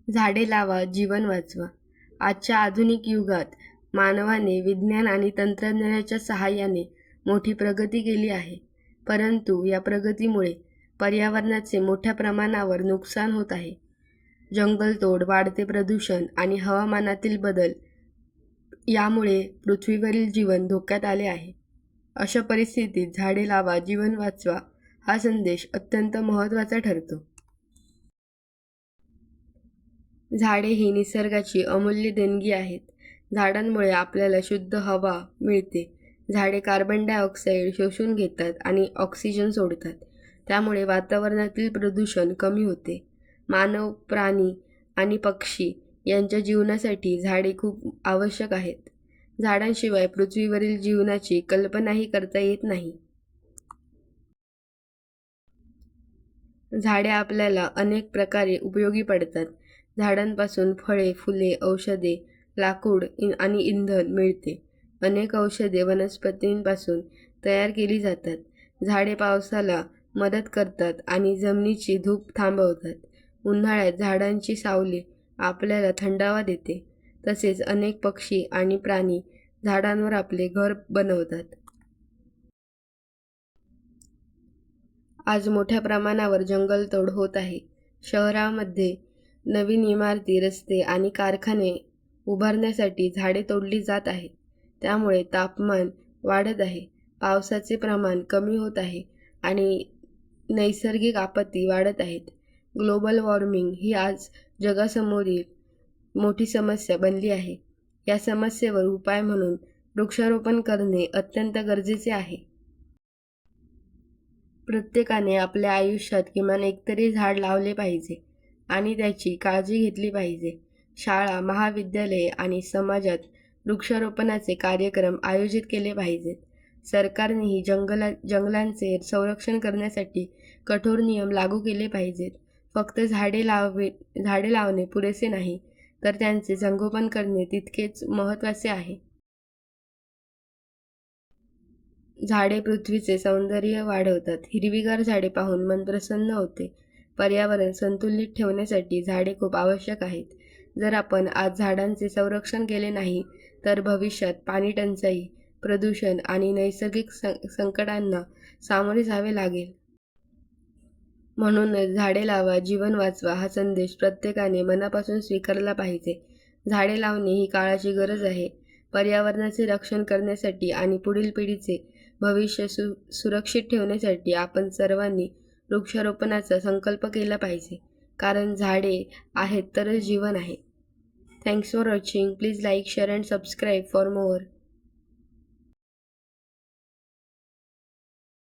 झाडे लावा, जीवन वाचवा. आजच्या आधुनिक युगात मानवाने विज्ञान आणि तंत्रज्ञानाच्या सहाय्याने मोठी प्रगती केली आहे. परंतु या प्रगतीमुळे पर्यावरणाचे मोठ्या प्रमाणावर नुकसान होत आहे. जंगलतोड, वाढते प्रदूषण आणि हवामानातील बदल यामुळे पृथ्वीवरील जीवन धोक्यात आले आहे. अशा परिस्थितीत झाडे लावा, जीवन वाचवा हा संदेश अत्यंत महत्त्वाचा ठरतो. झाडे ही निसर्गाची अमूल्य देणगी आहेत. झाडांमुळे आपल्याला शुद्ध हवा मिळते. झाडे कार्बन डायऑक्साईड शोषून घेतात आणि ऑक्सिजन सोडतात. त्यामुळे वातावरणातील प्रदूषण कमी होते. मानव, प्राणी आणि पक्षी यांच्या जीवनासाठी झाडे खूप आवश्यक आहेत. झाडांशिवाय पृथ्वीवरील जीवनाची कल्पनाही करता येत नाही. झाडे आपल्याला अनेक प्रकारे उपयोगी पडतात. झाडांपासून फळे, फुले, औषधे, लाकूड आणि इंधन मिळते. अनेक औषधे वनस्पतींपासून तयार केली जातात. झाडे पावसाला मदत करतात आणि जमिनीची धूप थांबवतात. उन्हाळ्यात झाडांची सावली आपल्याला थंडावा देते. तसेच अनेक पक्षी आणि प्राणी झाडांवर आपले घर बनवतात. आज मोठ्या प्रमाणावर जंगलतोड होत आहे. शहरामध्ये नवीन इमारती, रस्ते आणि कारखाने उभारण्यासाठी झाडे तोडली जात आहेत. त्यामुळे तापमान वाढत आहे, पावसाचे प्रमाण कमी होत आहे आणि नैसर्गिक आपत्ती वाढत आहेत. ग्लोबल वॉर्मिंग ही आज जगासमोरील मोठी समस्या बनली आहे. या समस्येवर उपाय म्हणून वृक्षारोपण करणे अत्यंत गरजेचे आहे. प्रत्येकाने आपल्या आयुष्यात किमान एकतरी झाड लावले पाहिजे आणि त्याची काळजी घेतली पाहिजे. शाळा, महाविद्यालये आणि समाजात वृक्षारोपणाचे कार्यक्रम आयोजित केले पाहिजेत. सरकारनेही जंगलांचे संरक्षण करण्यासाठी कठोर नियम लागू केले पाहिजेत. फक्त झाडे लावणे पुरेसे नाही, तर त्यांचे संगोपन करणे तितकेच महत्त्वाचे आहे. झाडे पृथ्वीचे सौंदर्य वाढवतात. हिरवीगार झाडे पाहून मन प्रसन्न होते. पर्यावरण संतुलित ठेवण्यासाठी झाडे खूप आवश्यक आहेत. जर आपण आज झाडांचे संरक्षण केले नाही, तर भविष्यात पाणी टंचाई, प्रदूषण आणि नैसर्गिक संकटांना सामोरे जावे लागेल. म्हणूनच झाडे लावा, जीवन वाचवा हा संदेश प्रत्येकाने मनापासून स्वीकारला पाहिजे. झाडे लावणे ही काळाची गरज आहे. पर्यावरणाचे रक्षण करण्यासाठी आणि पुढील पिढीचे भविष्य सुरक्षित ठेवण्यासाठी आपण सर्वांनी वृक्षारोपणाचा संकल्प केला पाहिजे. कारण झाडे आहेत तरच जीवन आहे. Thanks for watching. Please like, share and subscribe for more.